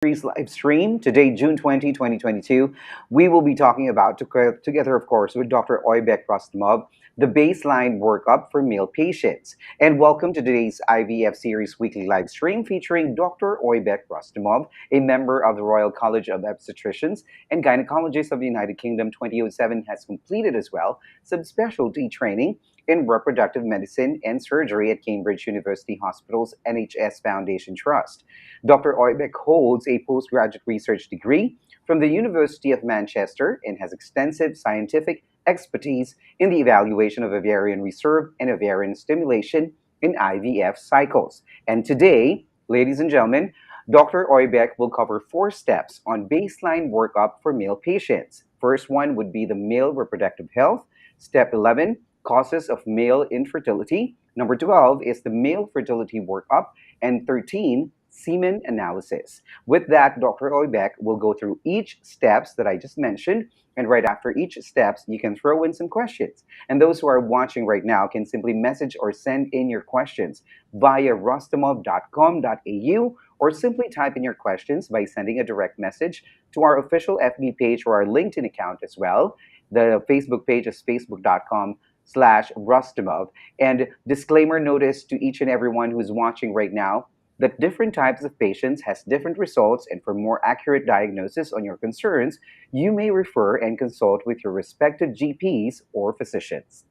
Series live stream. Today, June 20, 2022, we will be talking about, together, of course, with Dr. Oybek Rustamov, the baseline workup for male patients. And welcome to today's IVF Series weekly live stream featuring Dr. Oybek Rustamov, a member of the Royal College of Obstetricians and Gynecologists of the United Kingdom. 2007 has completed as well subspecialty training in reproductive medicine and surgery at Cambridge University Hospital's NHS Foundation Trust. Dr. Oybek holds a postgraduate research degree from the University of Manchester and has extensive scientific expertise in the evaluation of ovarian reserve and ovarian stimulation in IVF cycles. And today, ladies and gentlemen, Dr. Oybek will cover 4 steps on baseline workup for male patients. First one would be the male reproductive health. Step 11, causes of male infertility. Number 12 is the male fertility workup. And 13, semen analysis. With that, Dr. Oybek will go through each steps that I just mentioned, and right after each steps, you can throw in some questions. And those who are watching right now can simply message or send in your questions via rustamov.com.au, or simply type in your questions by sending a direct message to our official FB page or our LinkedIn account as well. The Facebook page is facebook.com/Rustamov. And disclaimer notice to each and everyone who's watching right now that different types of patients has different results, and for more accurate diagnosis on your concerns, you may refer and consult with your respective GPs or physicians.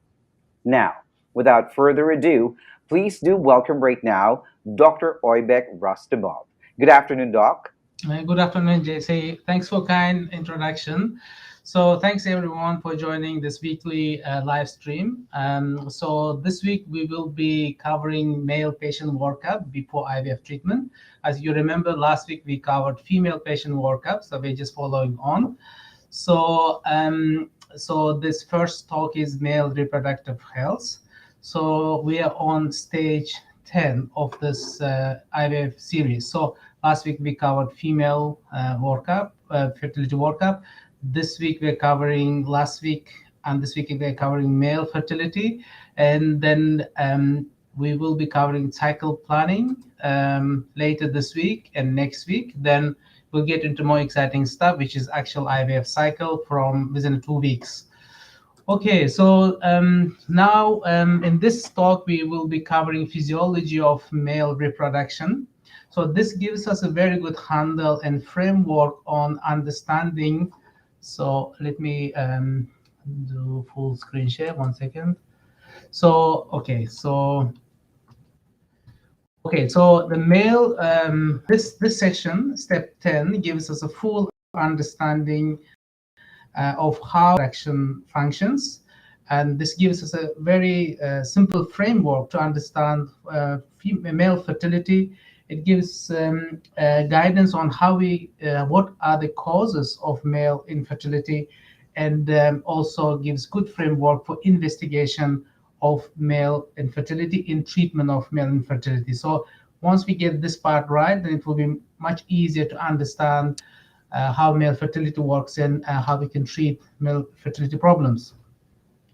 Now, without further ado, please do welcome right now Dr. Oybek Rustamov. Good afternoon, Doc. Good afternoon, JC. Thanks for kind introduction. So thanks everyone for joining this weekly live stream. So this week we will be covering male patient workup before IVF treatment. As you remember, last week we covered female patient workup, so we're just following on. So this first talk is male reproductive health. So we are on stage 10 of this IVF series. So last week we covered female workup, fertility workup. This week we're covering, last week and this week we're covering male fertility. And then we will be covering cycle planning later this week and next week. Then we'll get into more exciting stuff, which is actual IVF cycle from within 2 weeks. Okay, so now in this talk, we will be covering physiology of male reproduction. So this gives us a very good handle and framework on understanding. So let me do full screen share, 1 second. So, so the male, this section, step 10, gives us a full understanding of how reproduction functions, and this gives us a very simple framework to understand male fertility. It gives guidance on how what are the causes of male infertility, and also gives good framework for investigation of male infertility in treatment of male infertility. So once we get this part right, then it will be much easier to understand how male fertility works and how we can treat male fertility problems.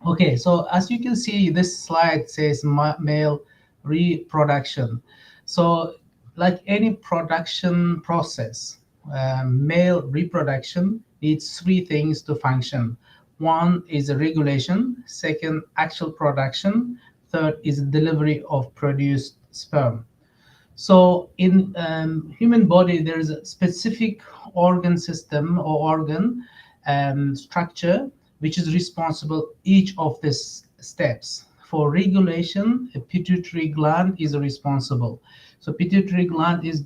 Okay, so as you can see, this slide says male reproduction. So like any production process, male reproduction needs 3 things to function. 1 is a regulation, 2nd, actual production, 3rd is delivery of produced sperm. So in human body, there is a specific organ system or organ structure which is responsible each of these steps. For regulation, a pituitary gland is responsible. So pituitary gland is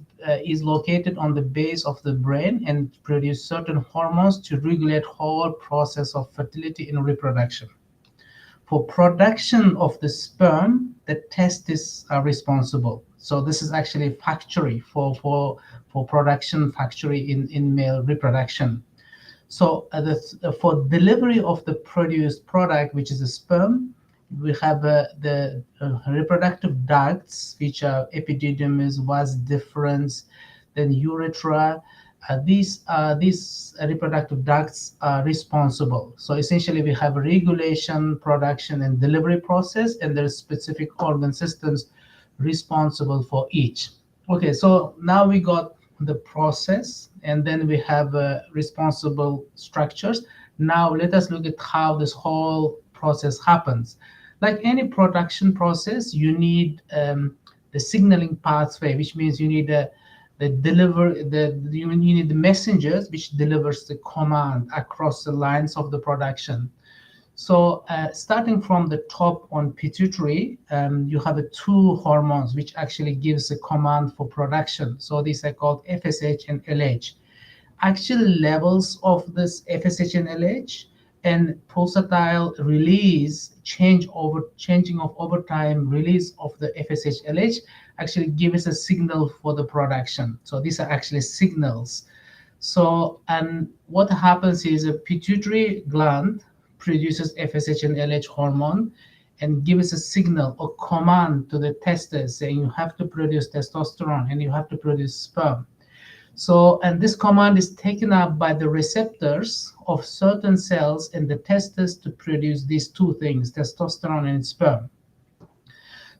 located on the base of the brain and produce certain hormones to regulate whole process of fertility and reproduction. For production of the sperm, the testes are responsible. So this is actually a factory for production factory in male reproduction. So for delivery of the produced product, which is a sperm, we have the reproductive ducts, which are epididymis, vas deferens, then urethra. These reproductive ducts are responsible. So essentially, we have a regulation, production, and delivery process, and there are specific organ systems responsible for each. Okay, so now we got the process, and then we have responsible structures. Now let us look at how this whole process happens. Like any production process, you need the signaling pathway, which means you need you need the messengers which delivers the command across the lines of the production. So starting from the top on pituitary, you have two hormones which actually gives a command for production. So these are called FSH and LH. Actual levels of this FSH and LH and pulsatile release changing of over time release of the FSH LH actually gives a signal for the production. So these are actually signals. So, and what happens is a pituitary gland produces FSH and LH hormone and gives a signal or command to the testes saying you have to produce testosterone and you have to produce sperm. So, and this command is taken up by the receptors of certain cells in the testes to produce these two things, testosterone and sperm.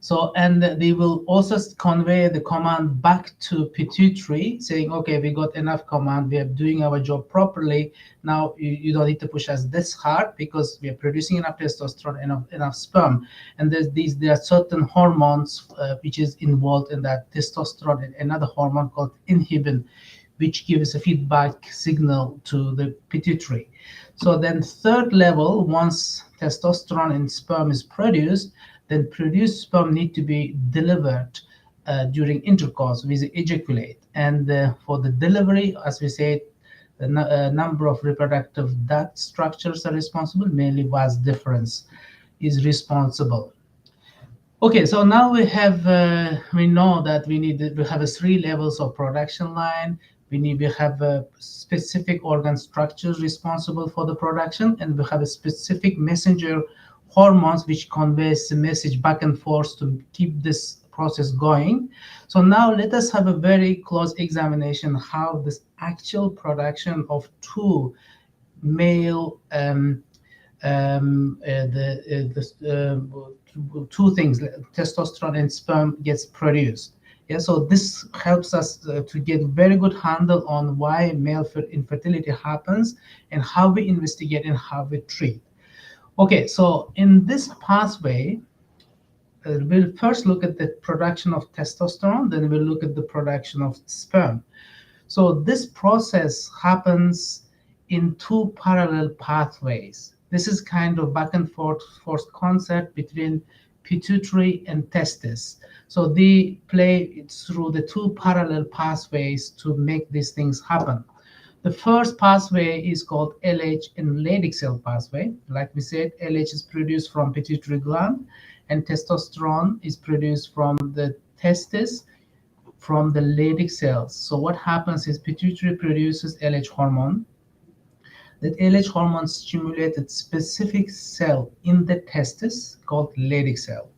So, and they will also convey the command back to pituitary saying, okay, we got enough command, we are doing our job properly. Now you don't need to push us this hard because we are producing enough testosterone, enough sperm. And there are certain hormones which is involved in that testosterone and another hormone called inhibin, which gives a feedback signal to the pituitary. So then third level, once testosterone and sperm is produced, then produced sperm need to be delivered during intercourse with ejaculate. And for the delivery, as we said, the number of reproductive duct structures are responsible, mainly vas deferens is responsible. Okay, so now we know that we have a three levels of production line. We have a specific organ structures responsible for the production, and we have a specific messenger hormones which conveys the message back and forth to keep this process going. So now let us have a very close examination how this actual production of two male two things, testosterone and sperm, gets produced. Yeah, so this helps us to get very good handle on why male infertility happens and how we investigate and how we treat. Okay, so in this pathway, we'll first look at the production of testosterone, then we'll look at the production of sperm. So this process happens in two parallel pathways. This is kind of back and forth concept between pituitary and testis. So they play through the two parallel pathways to make these things happen. The first pathway is called LH and Leydig cell pathway. Like we said, LH is produced from pituitary gland, and testosterone is produced from the testis, from the Leydig cells. So what happens is pituitary produces LH hormone. That LH hormone stimulated specific cell in the testis called Leydig cell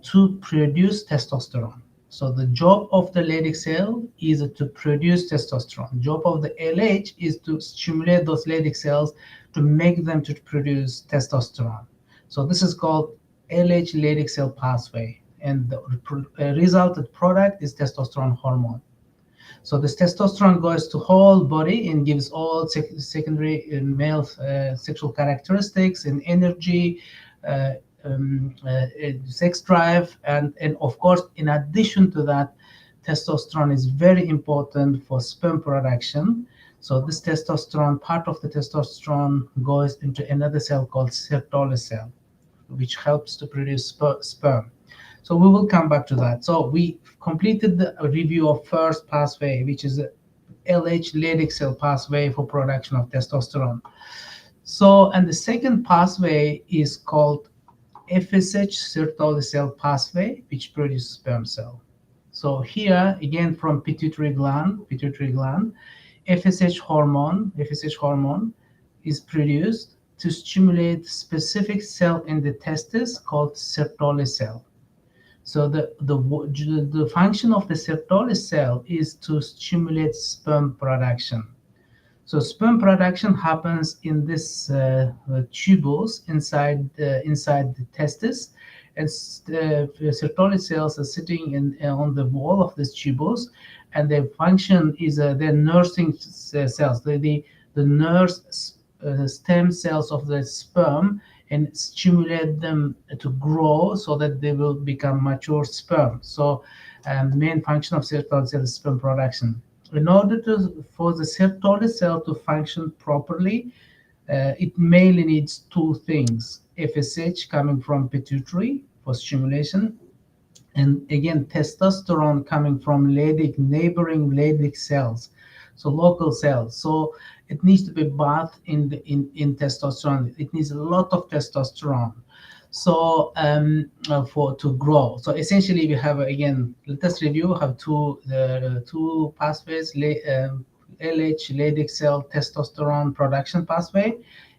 to produce testosterone. So the job of the Leydig cell is to produce testosterone. Job of the LH is to stimulate those Leydig cells to make them to produce testosterone. So this is called LH Leydig cell pathway, and the resulted product is testosterone hormone. So this testosterone goes to whole body and gives all secondary male sexual characteristics and energy, sex drive, and of course, in addition to that, testosterone is very important for sperm production. So this testosterone, part of the testosterone goes into another cell called Sertoli cell, which helps to produce sperm. So we will come back to that. So we completed the review of first pathway, which is a LH Leydig cell pathway for production of testosterone. So, and the second pathway is called FSH Sertoli cell pathway, which produces sperm cell. So here again from pituitary gland, FSH hormone is produced to stimulate specific cell in the testis called Sertoli cell. So the function of the Sertoli cell is to stimulate sperm production. So sperm production happens in this tubules inside the testis, and Sertoli cells are sitting on the wall of these tubules, and their function is they're nursing cells. The nurse stem cells of the sperm and stimulate them to grow so that they will become mature sperm. So, main function of Sertoli cell is sperm production. In order for the Sertoli cell to function properly, it mainly needs two things: FSH coming from pituitary for stimulation, and again testosterone coming from neighboring Leydig cells, so local cells. So it needs to be bathed in testosterone. It needs a lot of testosterone, so for to grow. So essentially we have, again, let us review, have two pathways: LH, Leydig cell testosterone production pathway,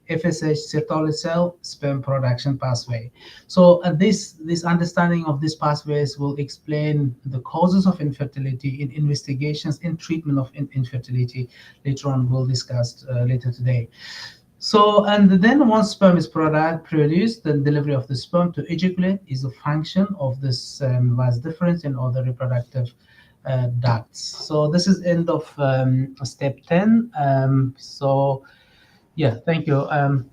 FSH Sertoli cell sperm production pathway. So this understanding of these pathways will explain the causes of infertility in investigations and treatment of infertility. Later on, we'll discuss later today. So, and then once sperm is produced, the delivery of the sperm to ejaculate is a function of this vas deferens and other reproductive ducts. So this is end of step 10. So yeah, thank you.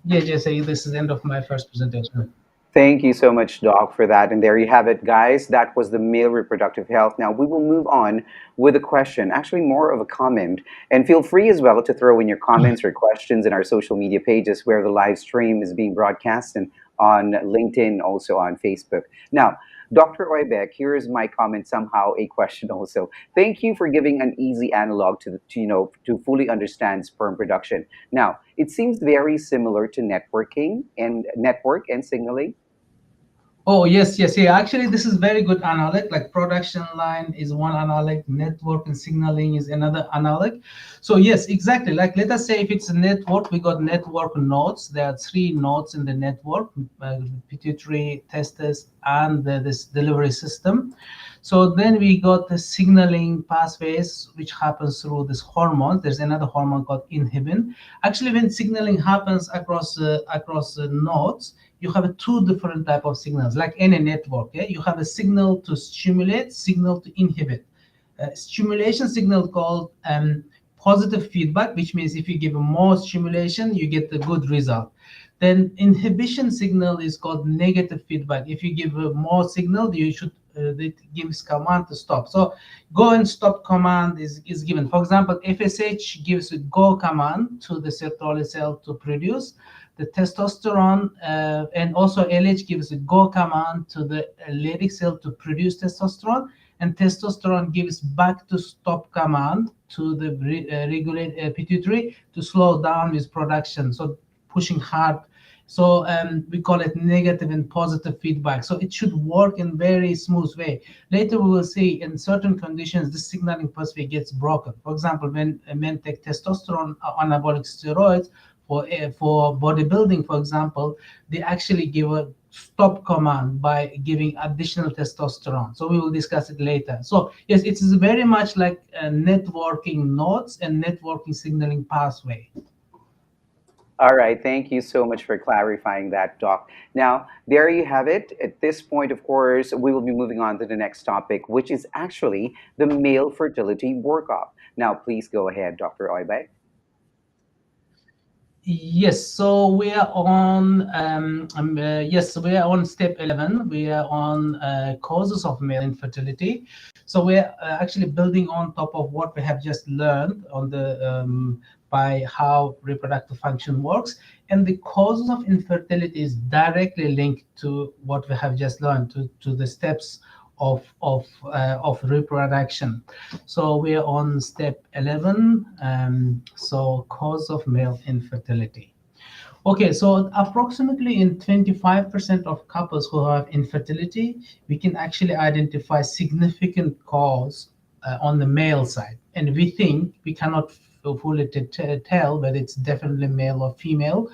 Yeah, Jesse, this is the end of my first presentation. Thank you so much, Doc, for that. And there you have it, guys. That was the male reproductive health. Now we will move on with a question, actually more of a comment. And feel free as well to throw in your comments or questions in our social media pages where the live stream is being broadcast, and on LinkedIn, also on Facebook. Now, Dr. Oybek, here is my comment, somehow a question also. Thank you for giving an easy analog to fully understand sperm production. Now, it seems very similar to network and signaling. Oh, yes, yes, yeah. Actually, this is very good analog. Like production line is one analog, network and signaling is another analog. So yes, exactly. Like let us say if it's a network, we got network nodes. There are three nodes in the network: pituitary, testes, and this delivery system. So then we got the signaling pathways, which happens through this hormone. There's another hormone called inhibin. Actually, when signaling happens across the nodes, you have two different type of signals, like any network. Yeah? You have a signal to stimulate, signal to inhibit. Stimulation signal called positive feedback, which means if you give more stimulation, you get the good result. Then inhibition signal is called negative feedback. If you give more signal, you should it gives command to stop. So go and stop command is given. For example, FSH gives a go command to the Sertoli cell to produce the testosterone, and also LH gives a go command to the Leydig cell to produce testosterone, and testosterone gives back to stop command to the regulate pituitary to slow down its production. So pushing hard. So we call it negative and positive feedback. So it should work in very smooth way. Later we will see in certain conditions the signaling pathway gets broken. For example, when men take testosterone anabolic steroids for bodybuilding, for example, they actually give a stop command by giving additional testosterone. So we will discuss it later. So yes, it is very much like networking nodes and networking signaling pathway. All right, thank you so much for clarifying that, Doc. Now, there you have it. At this point, of course, we will be moving on to the next topic, which is actually the male fertility workup. Now, please go ahead, Dr. Oybek. Yes, so we are on yes, we are on step 11. We are on causes of male infertility. So we're actually building on top of what we have just learned on the by how reproductive function works, and the causes of infertility is directly linked to what we have just learned, to the steps of reproduction. So we are on step 11. So cause of male infertility. Okay, so approximately in 25% of couples who have infertility, we can actually identify significant cause on the male side, and we think we cannot fully tell whether it's definitely male or female.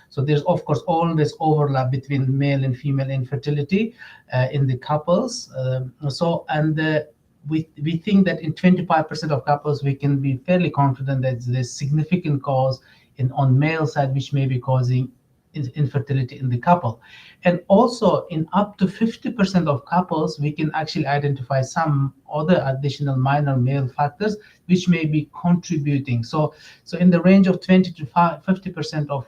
So there's of course always overlap between male and female infertility in the couples. We think that in 25% of couples we can be fairly confident that there's significant cause on male side which may be causing infertility in the couple. And also in up to 50% of couples, we can actually identify some other additional minor male factors which may be contributing. So in the range of 20 to 50% of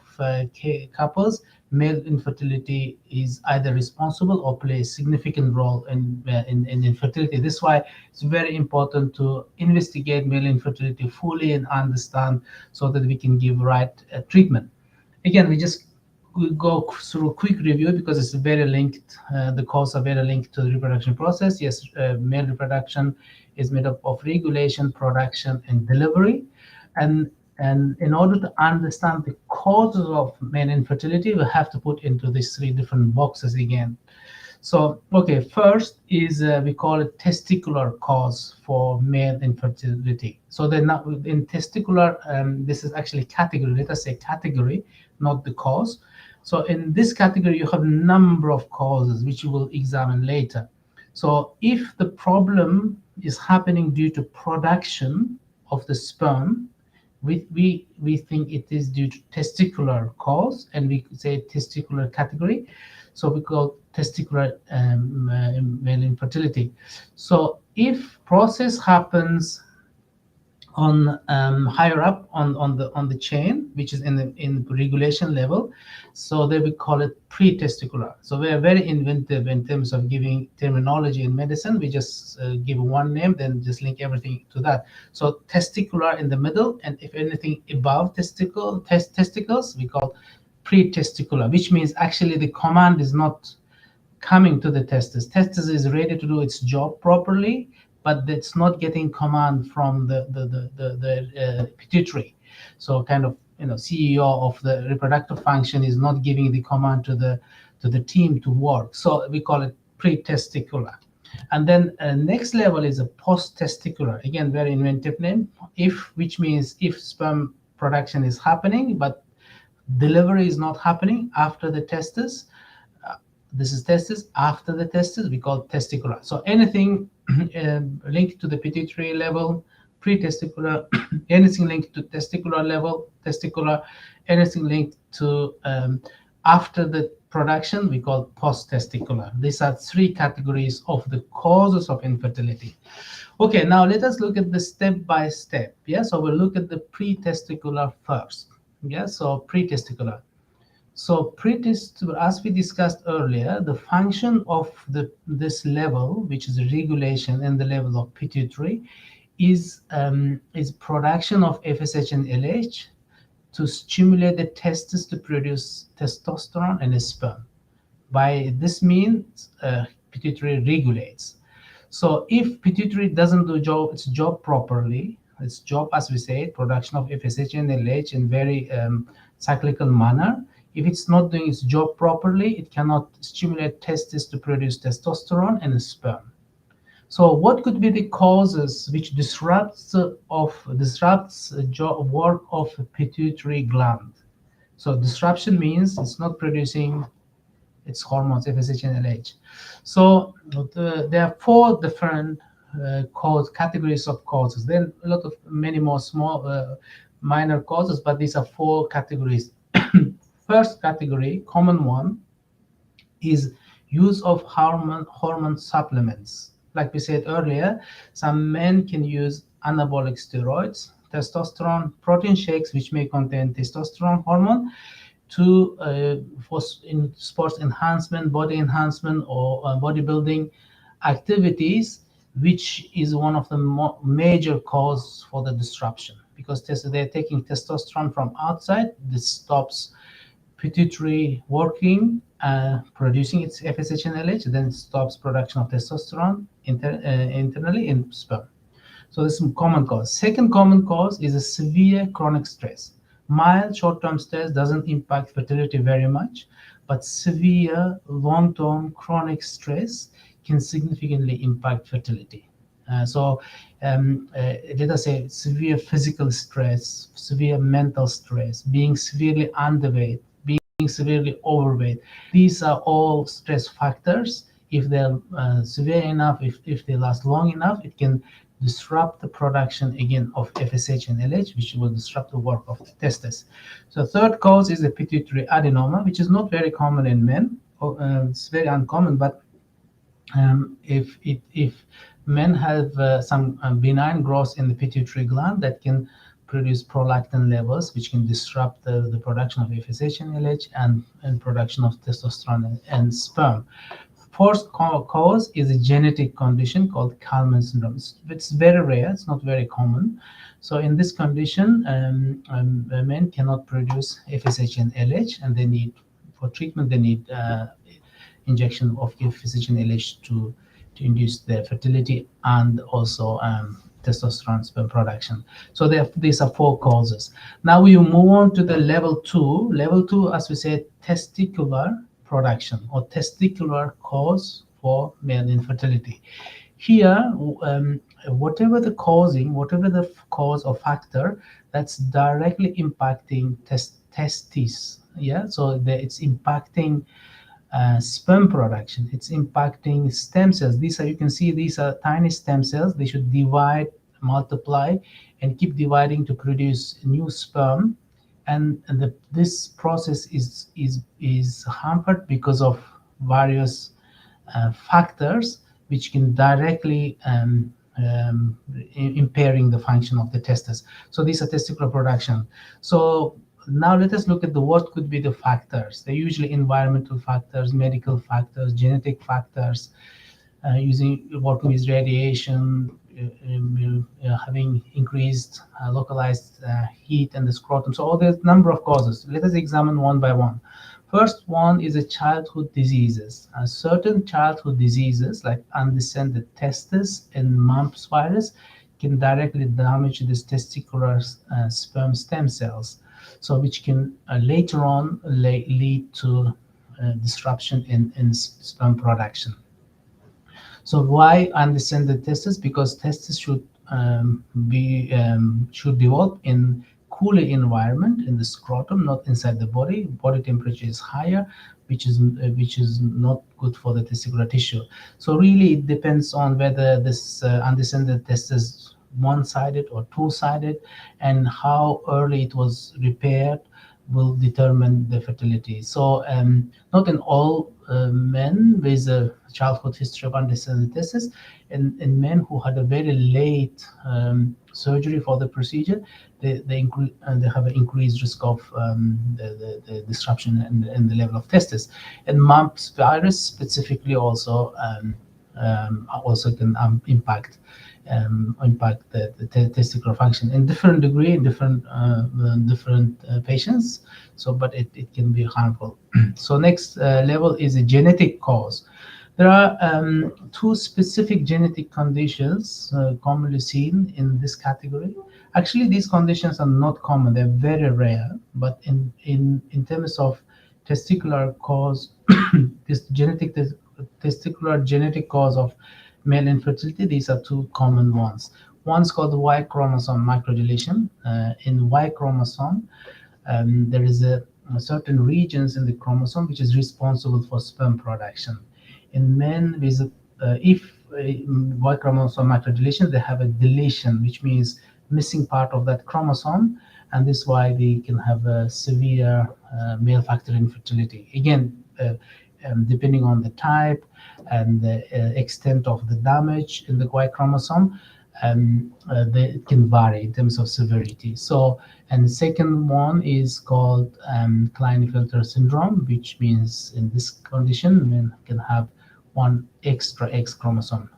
couples, male infertility is either responsible or plays a significant role in infertility. This is why it's very important to investigate male infertility fully and understand, so that we can give right treatment. Again, we go through a quick review because it's very linked. The causes are very linked to the reproduction process. Yes, male reproduction is made up of regulation, production, and delivery. And in order to understand the causes of male infertility, we have to put into these three different boxes again. So, okay, first is we call it testicular cause for male infertility. So then in testicular, this is actually category. Let us say category, not the cause. So in this category, you have a number of causes which you will examine later. So if the problem is happening due to production of the sperm, we think it is due to testicular cause, and we say testicular category. So we call testicular male infertility. So if process happens on higher up on the chain, which is in the regulation level, so they we call it pre-testicular. So we are very inventive in terms of giving terminology in medicine. We just give one name, then just link everything to that. So testicular in the middle, and if anything above testicles, we call pre-testicular, which means actually the command is not coming to the testis. Testis is ready to do its job properly, but it's not getting command from the pituitary. So kind of, CEO of the reproductive function is not giving the command to the team to work. So we call it pre-testicular. And then next level is a post-testicular. Again, very inventive name. Which means if sperm production is happening, but delivery is not happening after the testis. This is testis. After the testis, we call testicular. So anything linked to the pituitary level, pre-testicular, anything linked to testicular level, testicular, anything linked to after the production, we call post-testicular. These are three categories of the causes of infertility. Okay, now let us look at the step by step. Yeah, so we'll look at the pre-testicular first. Yeah, so pre-testicular. So as we discussed earlier, the function of this level, which is regulation in the level of pituitary, is production of FSH and LH to stimulate the testis to produce testosterone and sperm. By this means, pituitary regulates. So if pituitary doesn't do its job properly, its job, as we say, production of FSH and LH in very cyclical manner, if it's not doing its job properly, it cannot stimulate testis to produce testosterone and sperm. So what could be the causes which disrupts the work of the pituitary gland? So disruption means it's not producing its hormones, FSH and LH. So there are four different categories of causes. Then many more small minor causes, but these are four categories. First category, common one, is use of hormone supplements. Like we said earlier, some men can use anabolic steroids, testosterone, protein shakes, which may contain testosterone hormone, for in sports enhancement, body enhancement, or bodybuilding activities, which is one of the major causes for the disruption, because they're taking testosterone from outside. This stops pituitary working, producing its FSH and LH, then it stops production of testosterone internally in sperm. So this is a common cause. Second common cause is a severe chronic stress. Mild short-term stress doesn't impact fertility very much, but severe long-term chronic stress can significantly impact fertility. Let us say severe physical stress, severe mental stress, being severely underweight, being severely overweight. These are all stress factors. If they're severe enough, if they last long enough, it can disrupt the production again of FSH and LH, which will disrupt the work of the testes. So third cause is the pituitary adenoma, which is not very common in men. It's very uncommon, but if men have some benign growth in the pituitary gland that can produce prolactin levels, which can disrupt the production of FSH and LH and production of testosterone and sperm. Fourth cause is a genetic condition called Kalman syndrome. It's very rare. It's not very common. So in this condition, men cannot produce FSH and LH, and they need, for treatment, they need injection of FSH and LH to induce their fertility and also testosterone sperm production. So these are four causes. Now we move on to the level two. Level two, as we said, testicular production or testicular cause for male infertility. Here, whatever the cause or factor that's directly impacting testes, yeah. So it's impacting sperm production. It's impacting stem cells. You can see these are tiny stem cells. They should divide, multiply, and keep dividing to produce new sperm. And this process is hampered because of various factors which can directly impairing the function of the testes. So these are testicular production. So now let us look at what could be the factors. They're usually environmental factors, medical factors, genetic factors, working with radiation, having increased localized heat in the scrotum. So there's a number of causes. Let us examine one by one. First one is a childhood diseases. Certain childhood diseases like undescended testes and mumps virus can directly damage this testicular sperm stem cells, so which can later on lead to disruption in sperm production. So why undescended testes? Because testes should develop in cooler environment in the scrotum, not inside the body. Body temperature is higher, which is not good for the testicular tissue. So really, it depends on whether this undescended testes one-sided or two-sided, and how early it was repaired will determine the fertility. So not in all men with a childhood history of undescended testes, in men who had a very late surgery for the procedure, they have an increased risk of the disruption in the level of testes. And mumps virus specifically also can impact the testicular function in different degree in different patients. So, but it can be harmful. So next level is a genetic cause. There are two specific genetic conditions commonly seen in this category. Actually, these conditions are not common; they're very rare. But in terms of testicular cause, this testicular genetic cause of male infertility, these are two common ones. One's called the Y chromosome microdeletion. In Y chromosome, there is a certain regions in the chromosome which is responsible for sperm production. In men with Y chromosome microdeletion, they have a deletion, which means missing part of that chromosome, and this is why they can have a severe male factor infertility. Again, depending on the type and the extent of the damage in the Y chromosome, they can vary in terms of severity. So, and the second one is called Klinefelter syndrome, which means in this condition, men can have one extra X chromosome.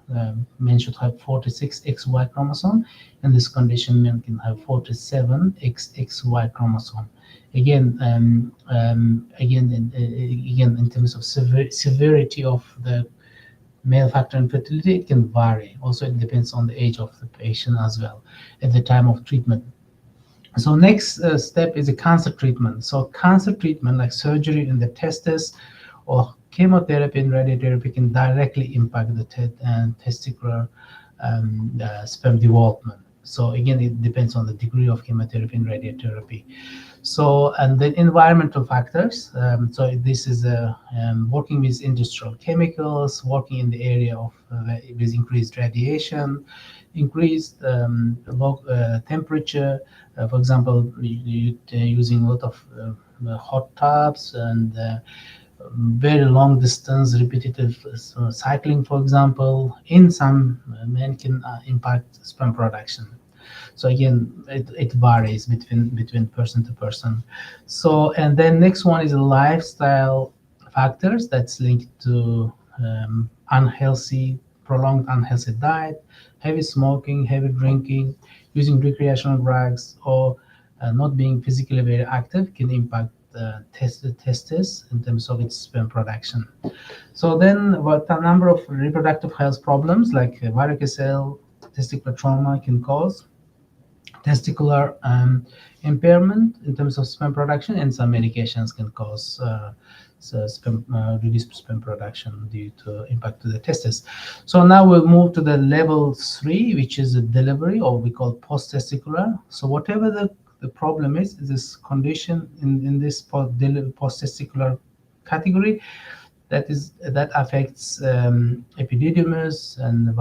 Men should have 46 XY chromosome. In this condition, men can have 47 XY chromosome. Again, in terms of severity of the male factor infertility, it can vary. Also, it depends on the age of the patient as well at the time of treatment. So next step is a cancer treatment. So cancer treatment, like surgery in the testes or chemotherapy and radiotherapy, can directly impact the testicular sperm development. So again, it depends on the degree of chemotherapy and radiotherapy. So, and then environmental factors. So this is working with industrial chemicals, working in the area of with increased radiation, increased low temperature. For example, using a lot of hot tubs and very long distance repetitive cycling, for example, in some men can impact sperm production. So again, it varies between person to person. So, and then next one is lifestyle factors that's linked to unhealthy, prolonged unhealthy diet, heavy smoking, heavy drinking, using recreational drugs, or not being physically very active can impact testes in terms of its sperm production. So then, what a number of reproductive health problems like varicocele, testicular trauma can cause testicular impairment in terms of sperm production, and some medications can cause reduced sperm production due to impact to the testes. So now we'll move to the level 3, which is a delivery, or we call post-testicular. So whatever the problem is this condition in this post-testicular category, that affects epididymis and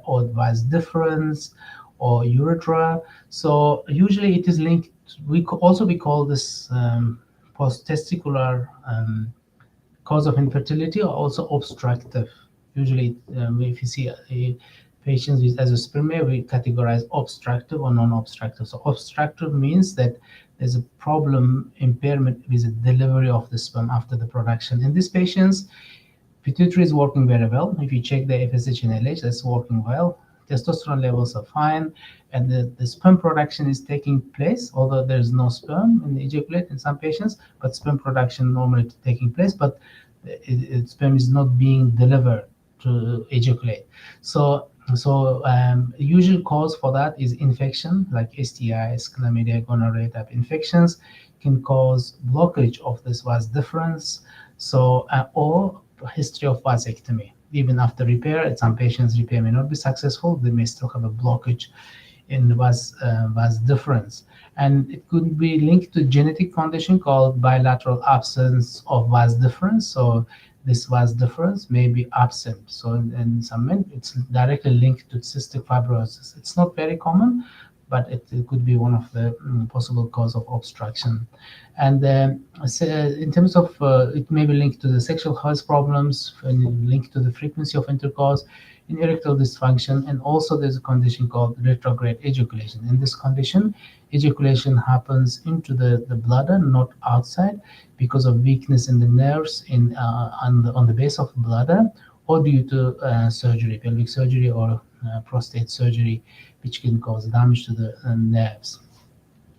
or vas deferens or urethra. So usually it is linked. We call this post-testicular cause of infertility, or also obstructive. Usually, if you see patients with azoospermia, we categorize obstructive or non-obstructive. So obstructive means that there's a problem, impairment with the delivery of the sperm after the production. In these patients, pituitary is working very well. If you check the FSH and LH, that's working well. Testosterone levels are fine, and the sperm production is taking place, although there's no sperm in the ejaculate in some patients, but sperm production normally taking place, but sperm is not being delivered to ejaculate. So usual cause for that is infection, like STIs, chlamydia, gonorrhea type infections can cause blockage of this vas deferens, or history of vasectomy. Even after repair, in some patients, repair may not be successful. They may still have a blockage in the vas deferens. And it could be linked to genetic condition called bilateral absence of vas deferens. So this vas deferens may be absent. So in some men, it's directly linked to cystic fibrosis. It's not very common, but it could be one of the possible cause of obstruction. And in terms of, it may be linked to the sexual health problems, and linked to the frequency of intercourse, in erectile dysfunction, and also there's a condition called retrograde ejaculation. In this condition, ejaculation happens into the bladder, not outside, because of weakness in the nerves on the base of the bladder, or due to surgery, pelvic surgery or prostate surgery, which can cause damage to the nerves.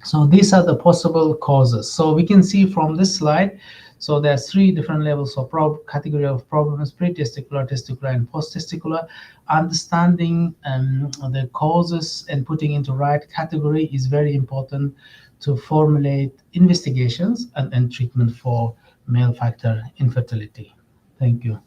So these are the possible causes. So we can see from this slide, so there are 3 different levels of category of problems: pre-testicular, testicular, and post-testicular. Understanding the causes and putting into right category is very important to formulate investigations and treatment for male factor infertility. Thank you.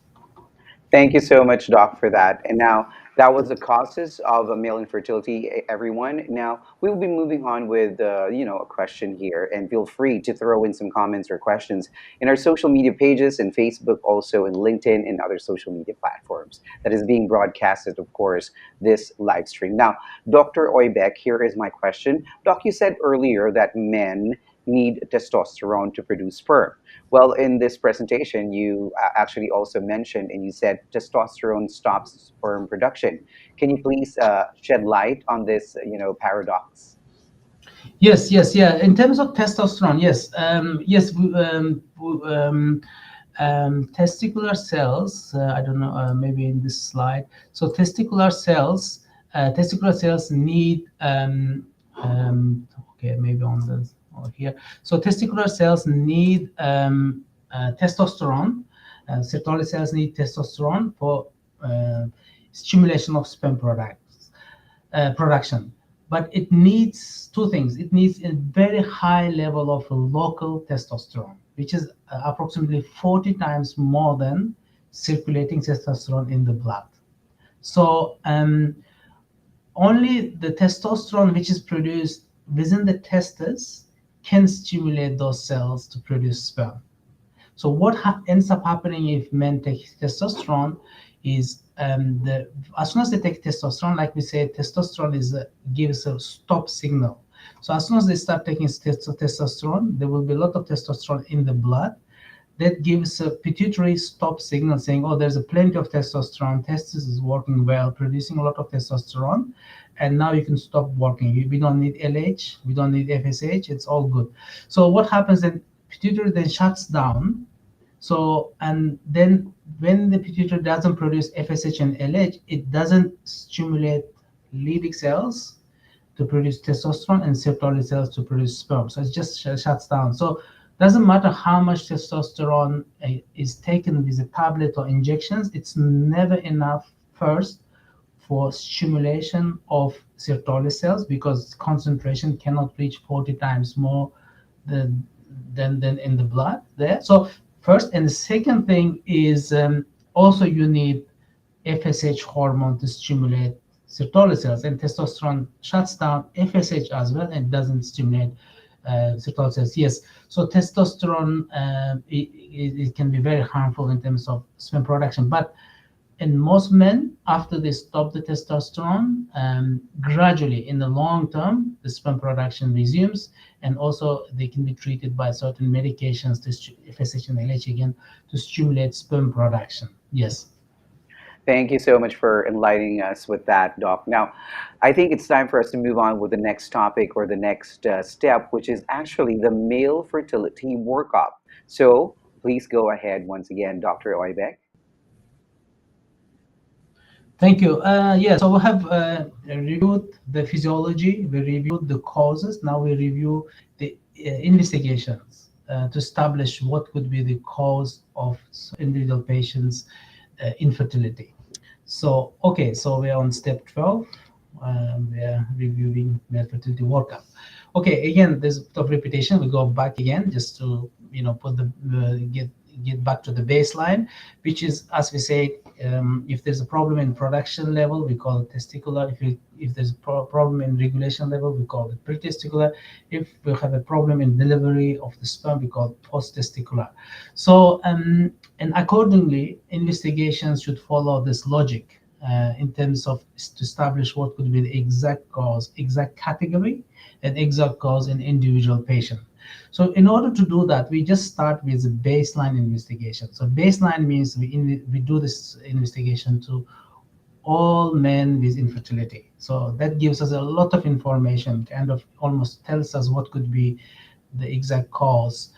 Thank you so much, Doc, for that. And now that was the causes of male infertility, everyone. Now we will be moving on with, a question here, and feel free to throw in some comments or questions in our social media pages and Facebook, also in LinkedIn and other social media platforms that is being broadcasted, of course, this live stream. Now, Dr. Oybek, here is my question. Doc, you said earlier that men need testosterone to produce sperm. Well, in this presentation, you actually also mentioned and you said testosterone stops sperm production. Can you please shed light on this, paradox? Yes, yeah. In terms of testosterone, yes. Testicular cells. I don't know. Maybe in this slide. So testicular cells need. Okay, maybe on this or here. So testicular cells need testosterone. Sertoli cells need testosterone for stimulation of sperm production. But it needs 2 things. It needs a very high level of local testosterone, which is approximately 40 times more than circulating testosterone in the blood. So only the testosterone which is produced within the testes can stimulate those cells to produce sperm. So what ends up happening if men take testosterone is as soon as they take testosterone, like we said, testosterone gives a stop signal. So as soon as they start taking testosterone, there will be a lot of testosterone in the blood. That gives a pituitary stop signal saying, oh, there's a plenty of testosterone, testis is working well, producing a lot of testosterone, and now you can stop working. We don't need LH, we don't need FSH, it's all good. So what happens then, pituitary then shuts down. So, and then when the pituitary doesn't produce FSH and LH, it doesn't stimulate Leydig cells to produce testosterone and Sertoli cells to produce sperm. So it just shuts down. So doesn't matter how much testosterone is taken with a tablet or injections, it's never enough first for stimulation of Sertoli cells, because concentration cannot reach 40 times more than in the blood there. So first, and the second thing is also you need FSH hormone to stimulate Sertoli cells, and testosterone shuts down FSH as well and doesn't stimulate Sertoli cells. Yes, so testosterone it can be very harmful in terms of sperm production, but in most men, after they stop the testosterone, gradually in the long term, the sperm production resumes, and also they can be treated by certain medications, to FSH and LH again, to stimulate sperm production. Yes. Thank you so much for enlightening us with that, Doc. Now, I think it's time for us to move on with the next topic or the next step, which is actually the male fertility workup. So please go ahead once again, Dr. Oybek. Thank you. Yeah, so we have reviewed the physiology, we reviewed the causes, now we review the investigations to establish what could be the cause of individual patients' infertility. So, okay, so we're on step 12. We are reviewing male fertility workup. Okay, again, there's a bit of repetition. We go back again just to put the get back to the baseline, which is, as we said, if there's a problem in production level, we call it testicular. If there's a problem in regulation level, we call it pretesticular. If we have a problem in delivery of the sperm, we call it post-testicular. So, and accordingly, investigations should follow this logic in terms of to establish what could be the exact cause, exact category, and exact cause in individual patient. So in order to do that, we just start with a baseline investigation. So baseline means we do this investigation to all men with infertility. So that gives us a lot of information, kind of almost tells us what could be the exact cause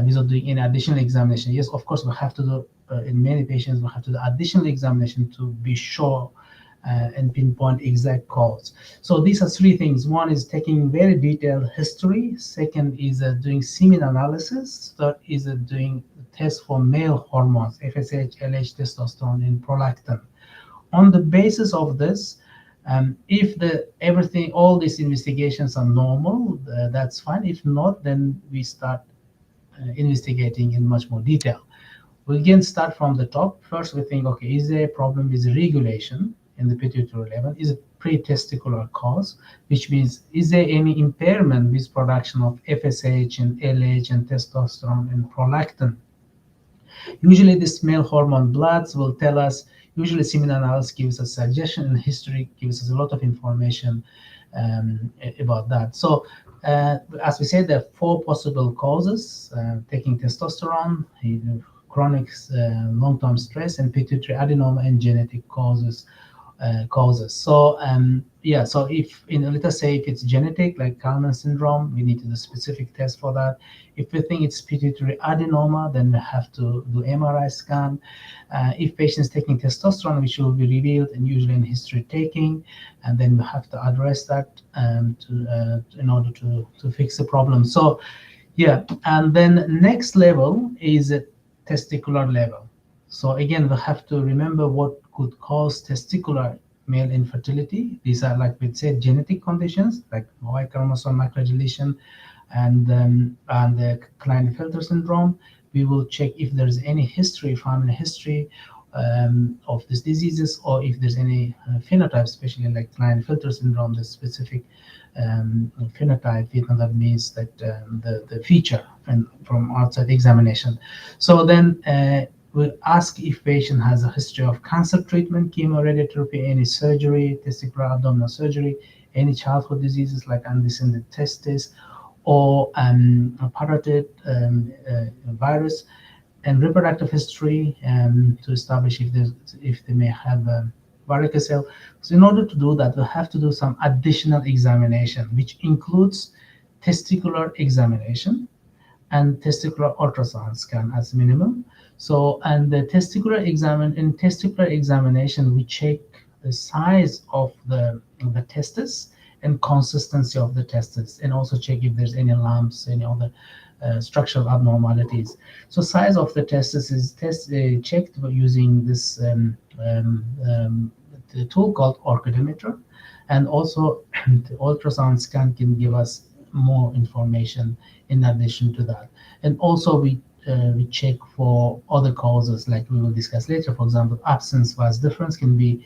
without doing any additional examination. Yes, of course, we have to do, in many patients, we have to do additional examination to be sure and pinpoint exact cause. So these are three things. One is taking very detailed history. Second is doing semen analysis. Third is doing tests for male hormones, FSH, LH, testosterone, and prolactin. On the basis of this, if all these investigations are normal, that's fine. If not, then we start investigating in much more detail. We can start from the top. First, we think, okay, is there a problem with regulation in the pituitary level? Is it pre-testicular cause, which means is there any impairment with production of FSH and LH and testosterone and prolactin? Usually this male hormone bloods will tell us, usually semen analysis gives us suggestion, and history gives us a lot of information about that. So as we said, there are four possible causes: taking testosterone, chronic long-term stress, and pituitary adenoma, and genetic causes. So yeah, so if let us say if it's genetic, like Kalman syndrome, we need to do a specific test for that. If we think it's pituitary adenoma, then we have to do MRI scan. If patients taking testosterone, which will be revealed and usually in history taking, and then we have to address that in order to fix the problem. So yeah, and then next level is a testicular level. So again, we have to remember what could cause testicular male infertility. These are, like we said, genetic conditions like Y chromosome microdeletion and the Klinefelter syndrome. We will check if there's any history, family history of these diseases, or if there's any phenotype, especially like Klinefelter syndrome, the specific phenotype means that the feature and from outside examination. So then we ask if patient has a history of cancer treatment, chemoradiotherapy, any surgery, testicular abdominal surgery, any childhood diseases like undescended testis, or parotid virus, and reproductive history to establish if they may have varicocele. So in order to do that, we have to do some additional examination, which includes testicular examination and testicular ultrasound scan as minimum. So, and the testicular examination, we check the size of the testis and consistency of the testis, and also check if there's any lumps, any other structural abnormalities. So, size of the testis is checked using this the tool called orchidometer, and also the ultrasound scan can give us more information in addition to that. And also we check for other causes, like we will discuss later. For example, absence vas difference can be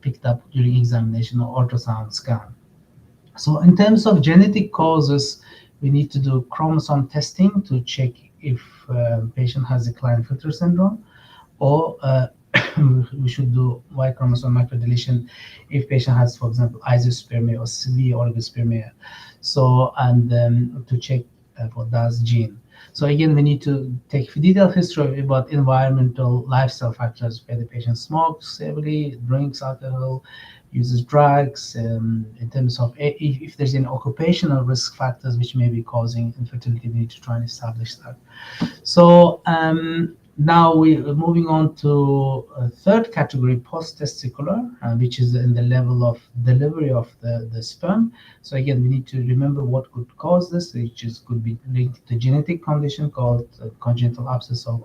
picked up during examination or ultrasound scan. So in terms of genetic causes, we need to do chromosome testing to check if patient has a Klinefelter syndrome, or we should do Y chromosome microdeletion if patient has, for example, isospermia or severe oligospermia. So, and to check for DAS gene. So again, we need to take detailed history about environmental lifestyle factors, whether the patient smokes heavily, drinks alcohol, uses drugs, in terms of if there's any occupational risk factors which may be causing infertility, we need to try and establish that. So now we're moving on to a third category, post-testicular, which is in the level of delivery of the sperm. So again, we need to remember what could cause this, which could be linked to genetic condition called congenital absence of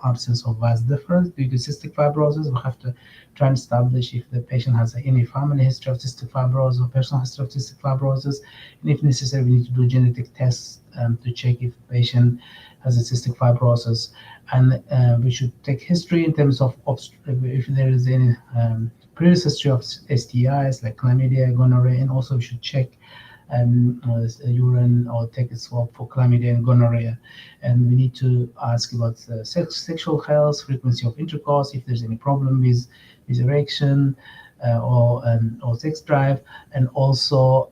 vas deferens due to cystic fibrosis. We have to try and establish if the patient has any family history of cystic fibrosis or personal history of cystic fibrosis, and if necessary, we need to do genetic tests to check if the patient has a cystic fibrosis. And we should take history in terms of if there is any previous history of STIs like chlamydia, gonorrhea, and also we should check urine or take a swab for chlamydia and gonorrhea. And we need to ask about sexual health, frequency of intercourse, if there's any problem with erection or sex drive, and also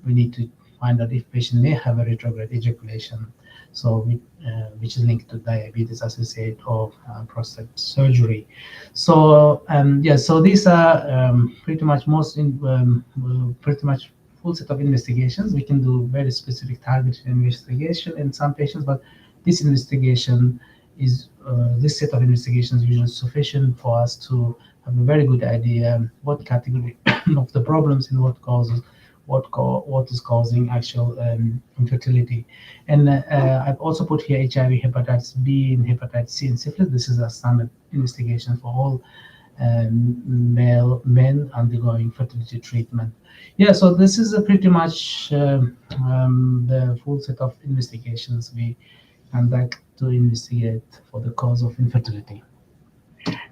we need to find out if patient may have a retrograde ejaculation, so which is linked to diabetes associated or prostate surgery. So so these are pretty much pretty much full set of investigations. We can do very specific targeted investigation in some patients, but this investigation is this set of investigations is usually sufficient for us to have a very good idea what category of the problems and what causes what is causing actual infertility. And I've also put here HIV, hepatitis B, and hepatitis C, and syphilis. This is a standard investigation for all male men undergoing fertility treatment. Yeah, so this is a pretty much the full set of investigations we conduct to investigate for the cause of infertility.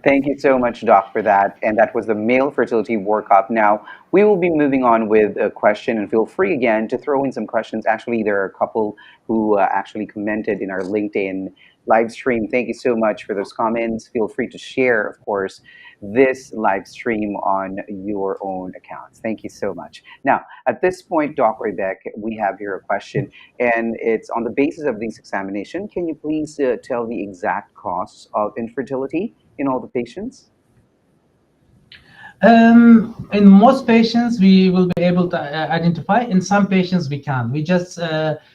Thank you so much, Doc, for that. And that was the Male Fertility Workup. Now, we will be moving on with a question, and feel free again to throw in some questions. Actually, there are a couple who actually commented in our LinkedIn live stream. Thank you so much for those comments. Feel free to share, of course, this live stream on your own accounts. Thank you so much. Now, at this point, Doc Oybek, we have here a question, and it's on the basis of this examination. Can you please tell the exact cause of infertility in all the patients? In most patients, we will be able to identify. In some patients, we can't. We just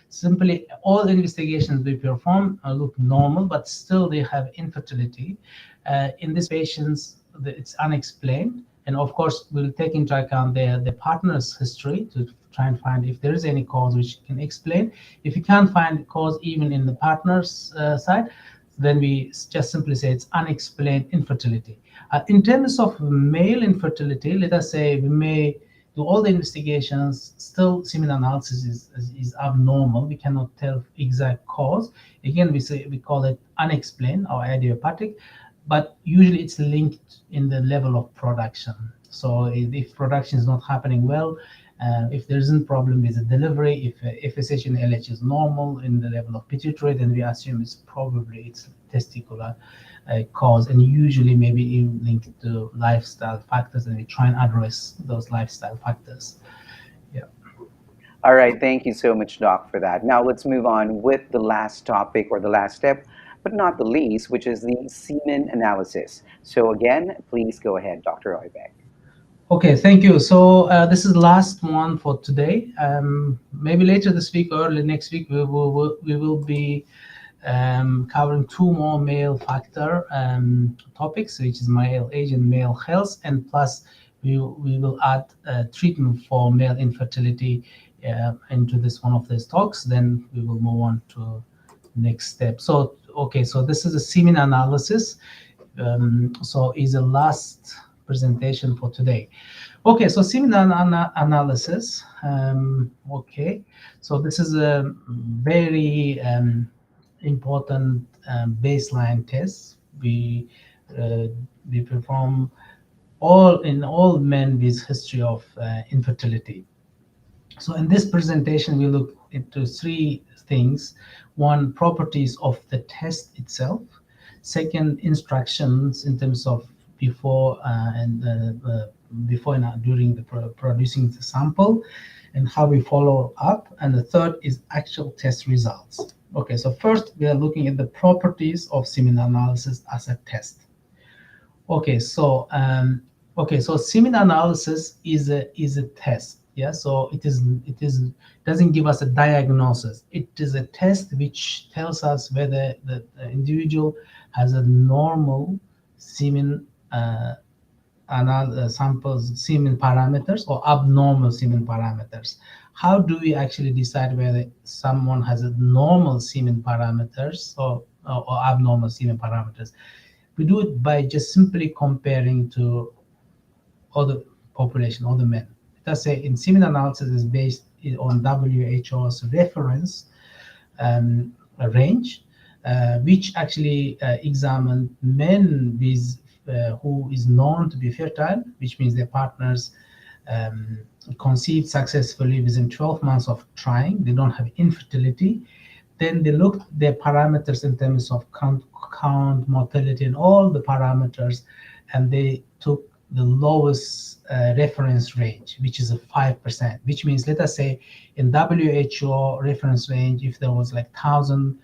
simply, all investigations we perform look normal, but still they have infertility. In these patients, it's unexplained. And of course, we'll take into account the partner's history to try and find if there is any cause which can explain. If you can't find the cause even in the partner's side, then we just simply say it's unexplained infertility. In terms of male infertility, let us say we may do all the investigations, still semen analysis is abnormal. We cannot tell exact cause. Again, we call it unexplained or idiopathic, but usually it's linked in the level of production. So if production is not happening well, If there isn't problem with the delivery, if FSH and LH is normal in the level of pituitary, then we assume it's testicular cause, and usually maybe even linked to lifestyle factors, and we try and address those lifestyle factors. Yeah. All right, thank you so much, Doc, for that. Now let's move on with the last topic or the last step, but not the least, which is the semen analysis. So again, please go ahead, Dr. Oybek. Okay, thank you. So this is the last one for today. Maybe later this week or early next week, we will be covering two more male factor topics, which is male age and male health, and plus we will add treatment for male infertility into this one of these talks. Then we will move on to next step. So okay, so this is a semen analysis. So is the last presentation for today. Okay, so semen analysis. Okay, so this is a very important baseline test. Uh, we perform all men with history of infertility. So in this presentation, we look into three things. One, properties of the test itself. Second, instructions in terms of before before and during the producing the sample, and how we follow up. And the third is actual test results. Okay, so first we are looking at the properties of semen analysis as a test. Okay, so semen analysis is a test. Yeah, so it doesn't give us a diagnosis. It is a test which tells us whether the individual has a normal semen samples, semen parameters, or abnormal semen parameters. How do we actually decide whether someone has a normal semen parameters or abnormal semen parameters? We do it by just simply comparing to other population, other men. Let's say in semen analysis is based on WHO's reference range, which actually examine men with who is known to be fertile, which means their partners conceived successfully within 12 months of trying. They don't have infertility. Then they looked their parameters in terms of count, motility, and all the parameters, and they took the lowest reference range, which is a 5%, which means, let us say, in WHO reference range, if there was like 1,000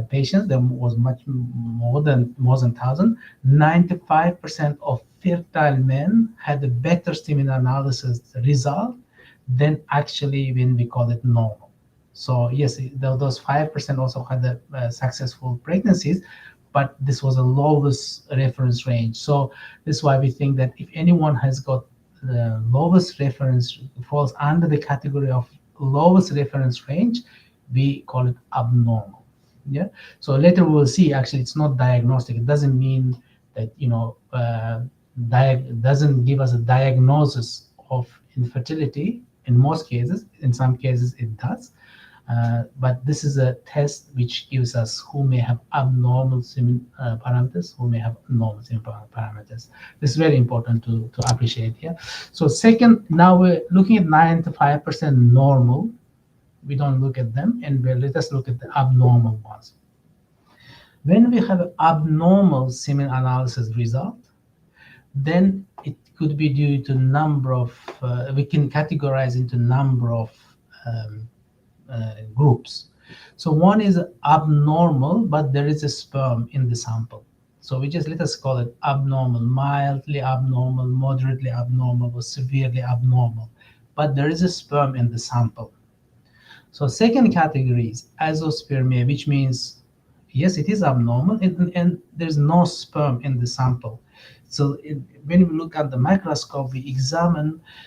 patients, there was much more than 1,000. 95% of fertile men had a better semen analysis result than actually when we call it normal. So yes, those 5% also had the successful pregnancies, but this was the lowest reference range. So this is why we think that if anyone has got the lowest reference, falls under the category of lowest reference range, we call it abnormal. Yeah. So later we will see. Actually, it's not diagnostic. It doesn't mean that doesn't give us a diagnosis of infertility in most cases. In some cases, it does. But this is a test which gives us who may have abnormal semen parameters, who may have normal semen parameters. This is very important to appreciate here. So second, now we're looking at 95% normal. We don't look at them, and let us look at the abnormal ones. When we have an abnormal semen analysis result, then it could be due to number of, we can categorize into number of groups. So one is abnormal, but there is a sperm in the sample. So let us call it abnormal, mildly abnormal, moderately abnormal, or severely abnormal. But there is a sperm in the sample. So second category is azoospermia, which means, yes, it is abnormal, and there's no sperm in the sample. So when we look at the microscope, we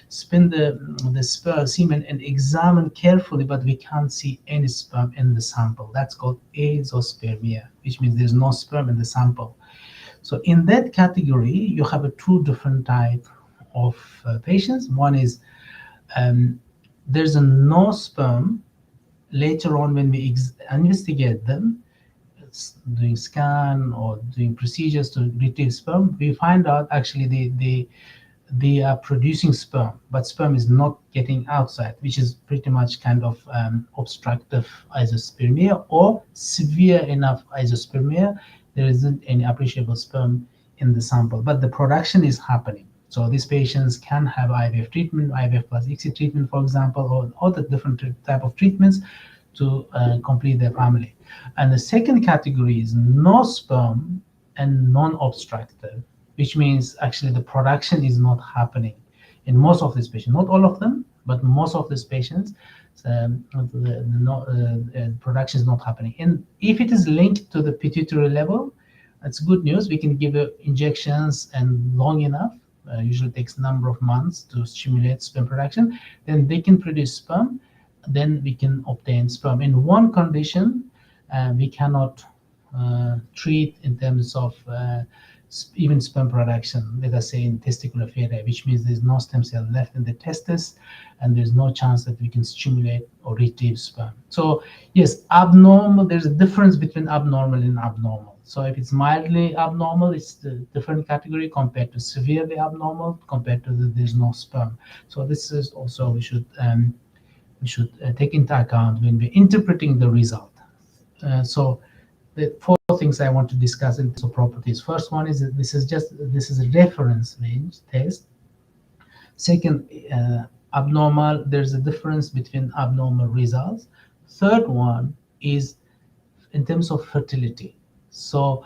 spin the semen and examine carefully, but we can't see any sperm in the sample. That's called azoospermia, which means there's no sperm in the sample. So in that category, you have two different types of patients. One is there's no sperm. Later on, when we investigate them, doing scan or doing procedures to retrieve sperm, we find out actually they are producing sperm, but sperm is not getting outside, which is pretty much kind of obstructive isospermia or severe enough isospermia. There isn't any appreciable sperm in the sample, but the production is happening. So these patients can have IVF treatment, IVF plus ICSI treatment, for example, or other different type of treatments to complete their family. And the second category is no sperm and non-obstructive, which means actually the production is not happening in most of these patients, not all of them, but most of these patients, production is not happening. And if it is linked to the pituitary level, it's good news. We can give injections and long enough, usually takes a number of months to stimulate sperm production, then they can produce sperm, then we can obtain sperm. In one condition, we cannot treat in terms of even sperm production, let us say in testicular failure, which means there's no stem cell left in the testis and there's no chance that we can stimulate or retrieve sperm. So yes, abnormal, there's a difference between abnormal and abnormal. So if it's mildly abnormal, it's the different category compared to severely abnormal, compared to there's no sperm. So this is also we should take into account when we're interpreting the result. So the four things I want to discuss in terms of properties. First one is that this is a reference range test. Second, abnormal, there's a difference between abnormal results. Third one is in terms of fertility. So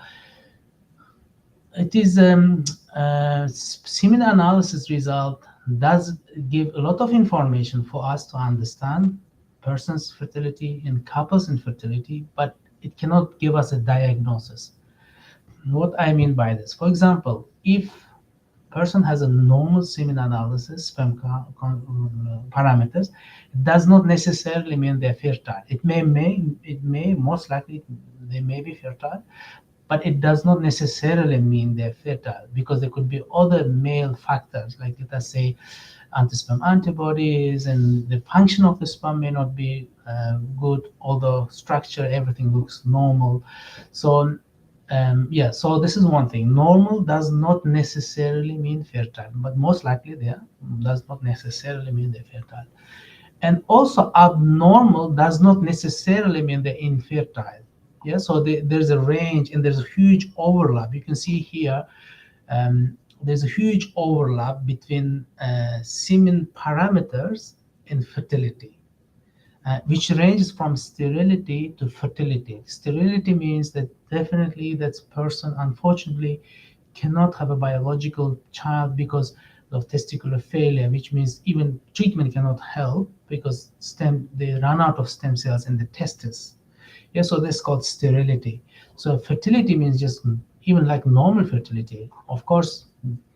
it is semen analysis result does give a lot of information for us to understand person's fertility and couples infertility, but it cannot give us a diagnosis. What I mean by this, for example, if person has a normal semen analysis sperm parameters, it does not necessarily mean they're fertile. It may most likely they may be fertile, but it does not necessarily mean they're fertile, because there could be other male factors, like let us say anti-sperm antibodies, and the function of the sperm may not be good, although structure, everything looks normal. So yeah, so this is one thing. Normal does not necessarily mean fertile, but most likely they are, does not necessarily mean they're fertile. And also abnormal does not necessarily mean they're infertile. Yeah, so there's a range and there's a huge overlap. You can see here, there's a huge overlap between semen parameters and fertility, which ranges from sterility to fertility. Sterility means that definitely that person unfortunately cannot have a biological child because of testicular failure, which means even treatment cannot help because they run out of stem cells in the testis. Yeah, so that's called sterility. So fertility means just even like normal fertility. Of course,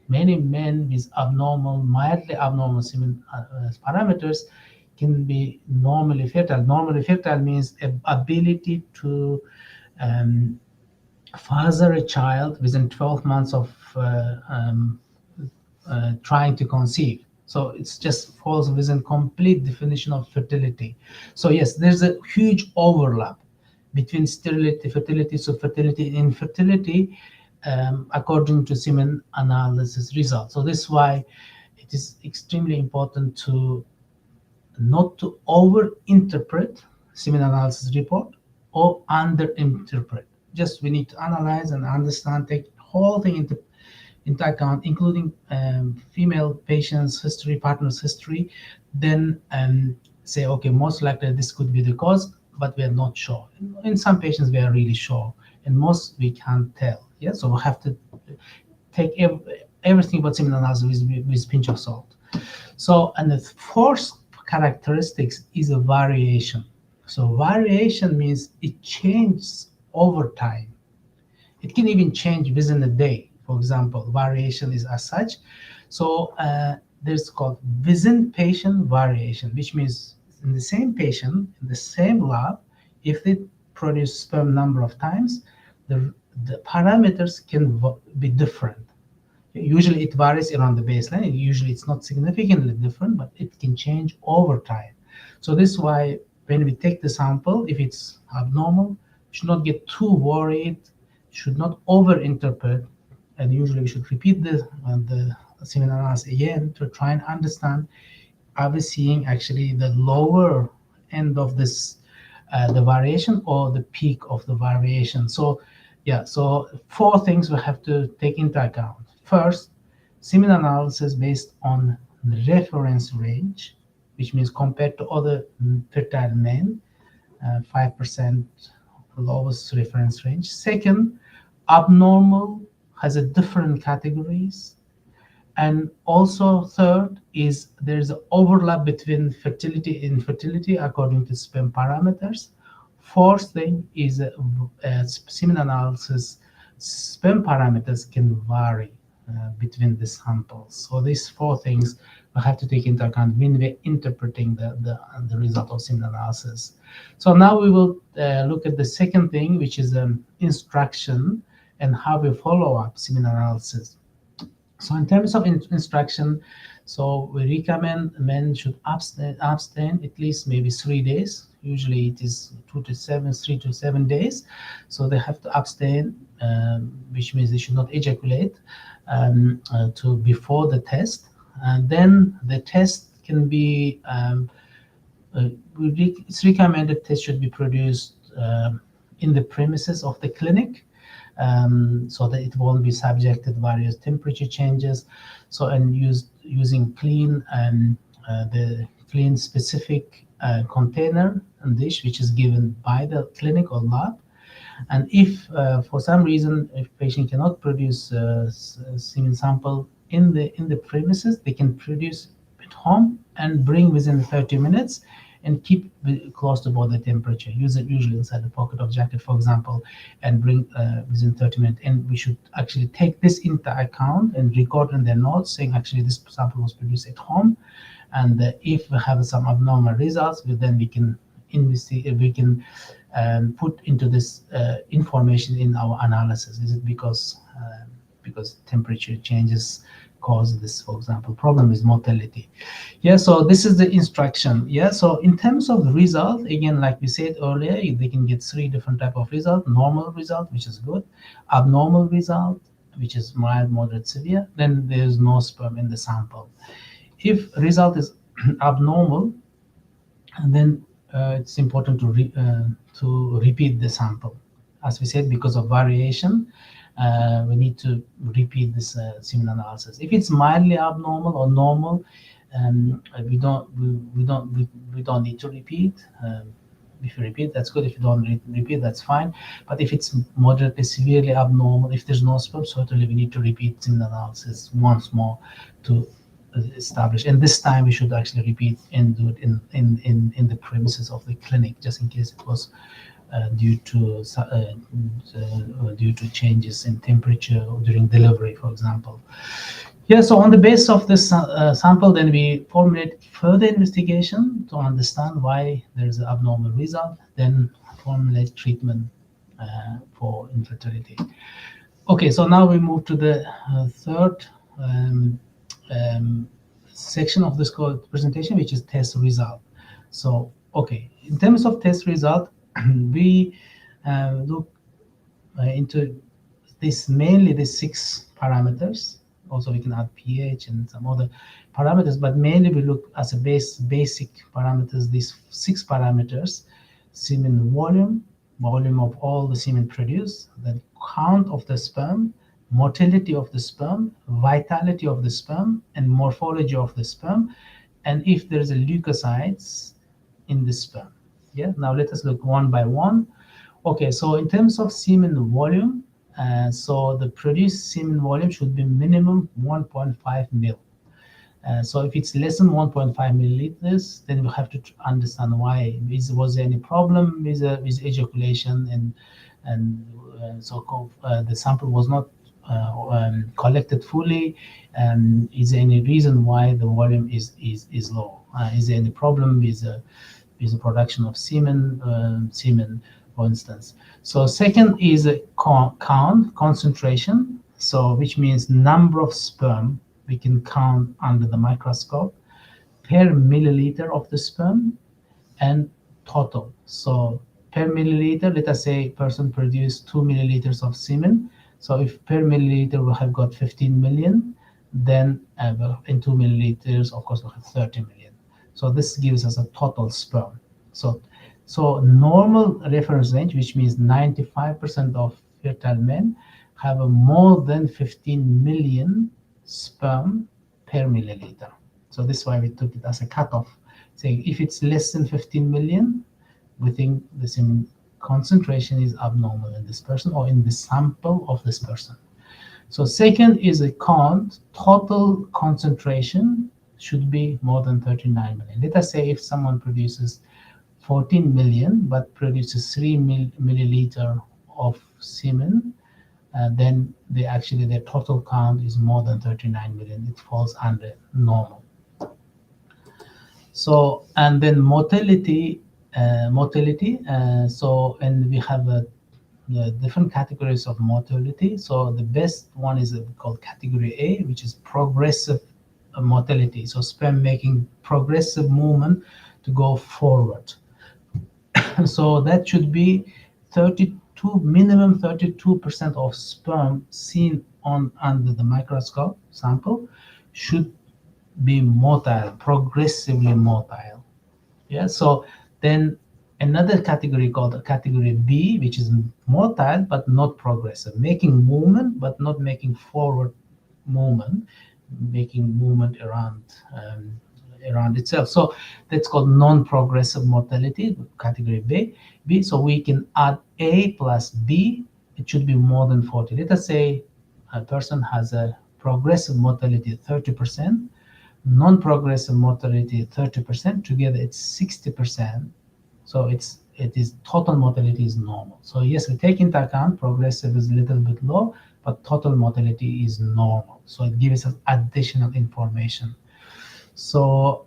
many men with mildly abnormal semen parameters can be normally fertile. Normally fertile means ability to father a child within 12 months of trying to conceive. So it's just falls within complete definition of fertility. So yes, there's a huge overlap between sterility, fertility. So fertility and infertility, according to semen analysis results. So this is why it is extremely important to not to over-interpret semen analysis report or under-interpret. Just we need to analyze and understand, take whole thing into account, including female patients' history, partners' history, then say, okay, most likely this could be the cause, but we are not sure. In some patients, we are really sure, and most we can't tell. Yeah, so we have to take everything about semen analysis with pinch of salt. So, and the fourth characteristics is a variation. So variation means it changes over time. It can even change within a day. For example, variation is as such. So there's called within patient variation, which means in the same patient, in the same lab, if they produce sperm number of times, the parameters can be different. Usually it varies around the baseline. Usually it's not significantly different, but it can change over time. So this is why when we take the sample, if it's abnormal, should not get too worried, should not over-interpret, and usually we should repeat the semen analysis again to try and understand, are we seeing actually the lower end of this, the variation, or the peak of the variation? So yeah, so four things we have to take into account. First, semen analysis based on the reference range, which means compared to other fertile men, 5% lowest reference range. Second, abnormal has a different categories. And also third is there's an overlap between fertility and infertility according to sperm parameters. Fourth thing is semen analysis sperm parameters can vary between the samples. So these four things we have to take into account when we're interpreting the result of semen analysis. So now we will look at the second thing, which is instruction and how we follow up semen analysis. So in terms of instruction, so we recommend men should abstain at least maybe 3 days. Usually it is 3 to 7 days. So they have to abstain, which means they should not ejaculate to before the test. And then the test can be, it's recommended test should be produced in the premises of the clinic, so that it won't be subjected to various temperature changes. So and using clean the clean specific container and dish which is given by the clinic or lab. And if for some reason if patient cannot produce semen sample in the premises, they can produce at home and bring within 30 minutes and keep close to body temperature. Use it usually inside the pocket of jacket, for example, and bring within 30 minutes. And we should actually take this into account and record in their notes saying actually this sample was produced at home. And if we have some abnormal results, then we can investigate. We can put into this information in our analysis. Is it because temperature changes cause this, for example, problem is mortality? Yeah, so this is the instruction. Yeah, so in terms of the result, again, like we said earlier, they can get three different type of result: normal result, which is good; abnormal result, which is mild, moderate, severe; then there's no sperm in the sample. If result is abnormal, and then it's important to repeat the sample. As we said, because of variation, we need to repeat this semen analysis. If it's mildly abnormal or normal, we don't need to repeat. If you repeat, that's good. If you don't repeat, that's fine. But if it's moderately severely abnormal, if there's no sperm, certainly we need to repeat semen analysis once more to establish. And this time we should actually repeat and do it in the premises of the clinic, just in case it was due to changes in temperature during delivery, for example. Yeah, so on the basis of this sample, then we formulate further investigation to understand why there is an abnormal result, then formulate treatment for infertility. Okay, so now we move to the third section of this presentation, which is test result. So, okay, in terms of test result, we look into this mainly the 6 parameters. Also, we can add pH and some other parameters, but mainly we look as a basic parameters, these 6 parameters: semen volume, volume of all the semen produced, the count of the sperm, motility of the sperm, vitality of the sperm, and morphology of the sperm, and if there is a leukocytes in the sperm. Yeah, now let us look one by one. Okay, so in terms of semen volume, so the produced semen volume should be minimum 1.5 mil. So if it's less than 1.5 milliliters, then we have to understand why. Was there any problem with ejaculation, and so the sample was not collected fully? Is there any reason why the volume is low? Is there any problem with the production of semen, for instance? So second is a count, concentration, so which means number of sperm we can count under the microscope per milliliter of the sperm, and total. So per milliliter, let us say person produced 2 milliliters of semen. So if per milliliter we have got 15 million, then in 2 milliliters, of course, we have 30 million. So this gives us a total sperm. So, so normal reference range, which means 95% of fertile men have a more than 15 million sperm per milliliter. So this is why we took it as a cutoff, saying if it's less than 15 million, we think the semen concentration is abnormal in this person or in the sample of this person. So second is a count, total concentration should be more than 39 million. Let us say if someone produces 14 million but produces 3 milliliter of semen, then their total count is more than 39 million. It falls under normal. So and then motility. And we have the different categories of motility. So the best one is called category A, which is progressive motility. So sperm making progressive movement to go forward. So that should be 32, minimum 32% of sperm seen on under the microscope sample should be motile, progressively motile. Yeah, so then another category called category B, which is motile but not progressive, making movement but not making forward movement, making movement around itself. So that's called non-progressive motility, category B. So we can add A plus B. It should be more than 40. Let us say a person has a progressive motility 30%, non-progressive motility 30%. Together it's 60%. So it is total motility is normal. So yes, we take into account progressive is a little bit low, but total motility is normal. So it gives us additional information. So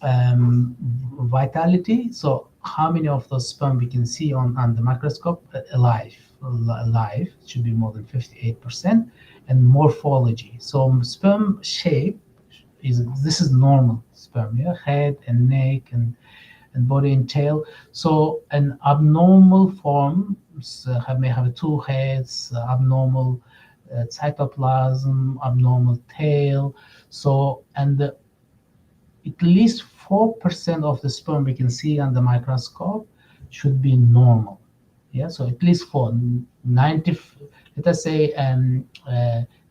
vitality. So how many of those sperm we can see on the microscope alive? Alive should be more than 58%. And morphology. So sperm shape this is normal sperm, yeah, head and neck and body and tail. So an abnormal form may have two heads, abnormal cytoplasm, abnormal tail. So at least 4% of the sperm we can see on the microscope should be normal. Yeah, so at least for 90, let us say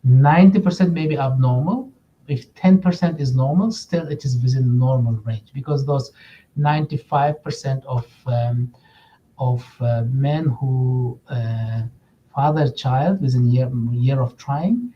90% may be abnormal. If 10% is normal, still it is within normal range, because those 95% of men who father child within year of trying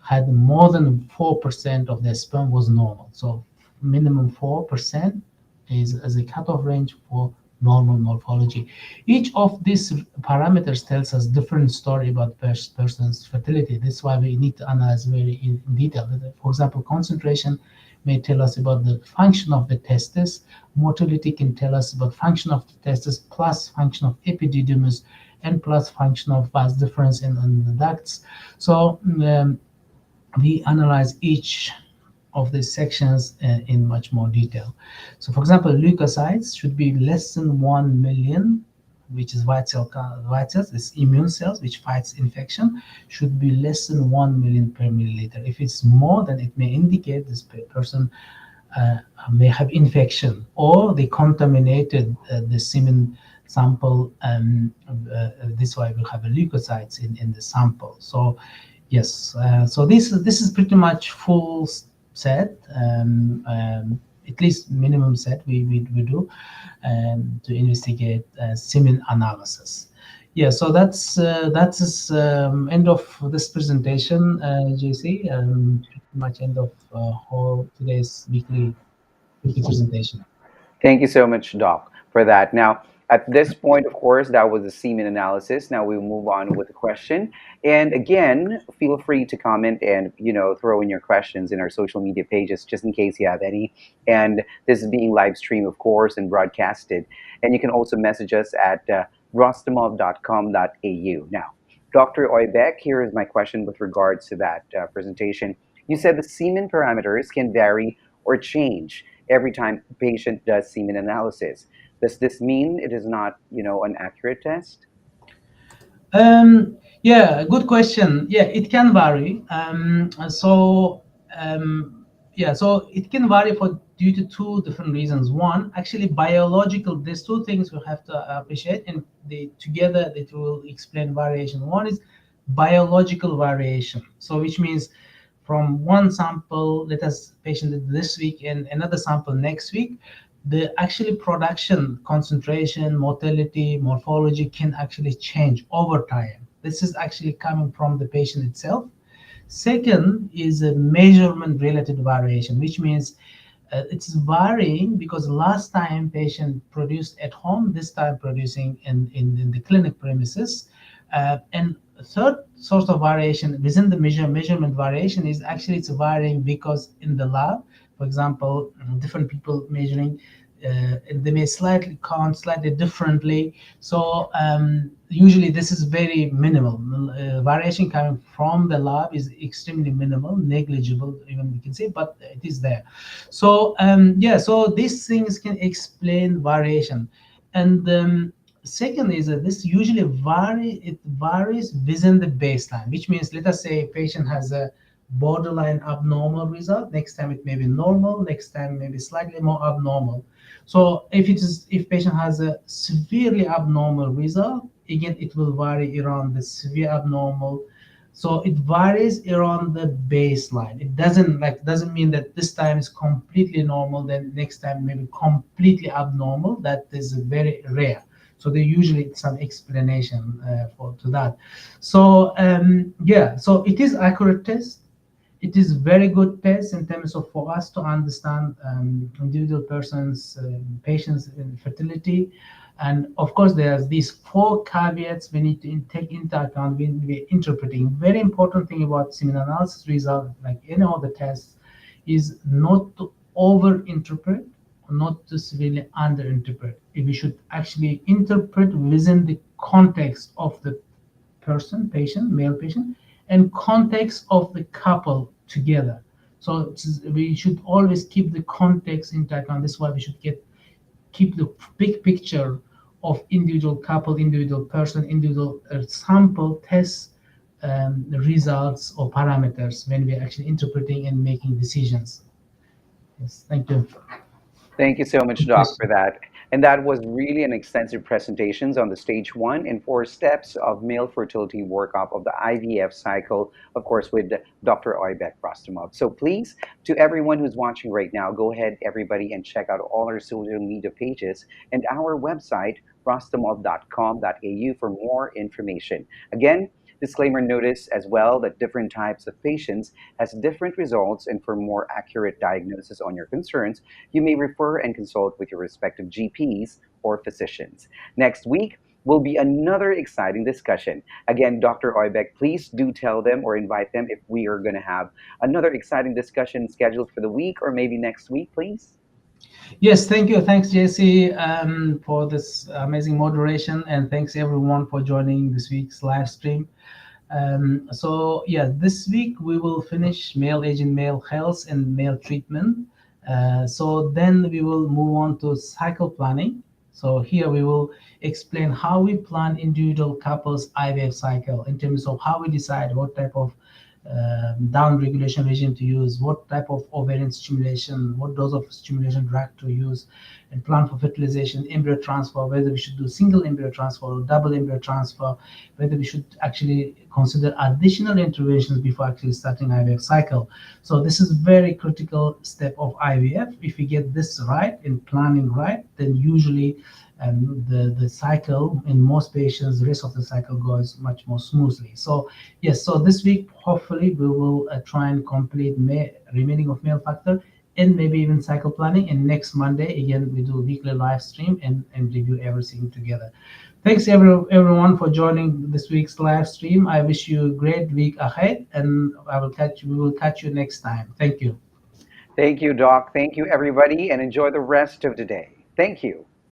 had more than 4% of their sperm was normal. So minimum 4% is as a cutoff range for normal morphology. Each of these parameters tells us different story about person's fertility. That's why we need to analyze very in detail. For example, concentration may tell us about the function of the testis. Motility can tell us about function of the testis plus function of epididymis and plus function of vas difference in the ducts. So we analyze each of these sections in much more detail. So, for example, leukocytes should be less than 1 million, which is white cells, it's immune cells which fights infection, should be less than 1 million per milliliter. If it's more, then it may indicate this person may have infection, or they contaminated the semen sample. This way we'll have a leukocytes in the sample. So yes, so this is pretty much full set, at least minimum set we do to investigate semen analysis. Yeah, so that's end of this presentation, JC. Pretty much end of whole today's weekly presentation. Thank you so much, Doc, for that. Now, at this point, of course, that was the semen analysis. Now we will move on with the question. And again, feel free to comment and throw in your questions in our social media pages, just in case you have any. And this is being live streamed, of course, and broadcasted. And you can also message us at rustamov.com.au. Now, Dr. Oybek, here is my question with regards to that presentation. You said the semen parameters can vary or change every time a patient does semen analysis. Does this mean it is not, an accurate test? Yeah, good question. Yeah, it can vary. Yeah, so it can vary for due to two different reasons. One, actually biological. There's two things we have to appreciate, and they together that will explain variation. One is biological variation. So which means from one sample, let us patient this week and another sample next week, the actually production concentration, motility, morphology can actually change over time. This is actually coming from the patient itself. Second is a measurement related variation, which means it's varying because last time patient produced at home, this time producing in the clinic premises. And third source of variation within the measurement variation is actually it's varying because in the lab, for example, different people measuring, they may slightly count slightly differently. So usually this is very minimal. Variation coming from the lab is extremely minimal, negligible, even we can say, but it is there. So yeah, so these things can explain variation. And second is that this usually it varies within the baseline, which means let us say a patient has a borderline abnormal result. Next time it may be normal. Next time maybe slightly more abnormal. So if patient has a severely abnormal result, again it will vary around the severe abnormal. So it varies around the baseline. It doesn't mean that this time is completely normal, then next time maybe completely abnormal. That is very rare. So there usually some explanation for to that. So yeah, so it is accurate test. It is very good test in terms of for us to understand individual persons, patients in fertility. And of course, there's these four caveats we need to take into account when we're interpreting. Very important thing about semen analysis result, like any other tests, is not to over interpret, not to severely under interpret. We should actually interpret within the context of the person, patient, male patient, and context of the couple together. So we should always keep the context in account. This is why we should keep the big picture of individual couple, individual person, individual sample test results or parameters when we're actually interpreting and making decisions. Yes, thank you. Thank you so much, Good Doc, for question. that. And that was really an extensive presentations on the stage one and four steps of male fertility workup of the IVF cycle, of course, with Dr. Oybek Rustamov. So please, to everyone who's watching right now, go ahead, everybody, and check out all our social media pages and our website, rustamov.com.au, for more information. Again, disclaimer notice as well that different types of patients has different results, and for more accurate diagnosis on your concerns, you may refer and consult with your respective GPs or physicians. Next week will be another exciting discussion. Again, Dr. Oybek, please do tell them or invite them if we are going to have another exciting discussion scheduled for the week or maybe next week, please. Yes, thank you. Thanks, Jesse, for this amazing moderation, and thanks everyone for joining this week's live stream. So yeah, this week we will finish male aging, male health, and male treatment. So then we will move on to cycle planning. So here we will explain how we plan individual couples IVF cycle in terms of how we decide what type of down regulation regime to use, what type of ovarian stimulation, what dose of stimulation drug to use, and plan for fertilization, embryo transfer, whether we should do single embryo transfer or double embryo transfer, whether we should actually consider additional interventions before actually starting IVF cycle. So this is very critical step of IVF. If we get this right and planning right, then usually the cycle in most patients, the rest of the cycle goes much more smoothly. So yes, so this week hopefully we will try and complete remaining of male factor and maybe even cycle planning. And next Monday again we do a weekly live stream and review everything together. Thanks everyone for joining this week's live stream. I wish you a great week ahead, and we will catch you next time. Thank you. Thank you, Doc. Thank you, everybody, and enjoy the rest of the day. Thank you.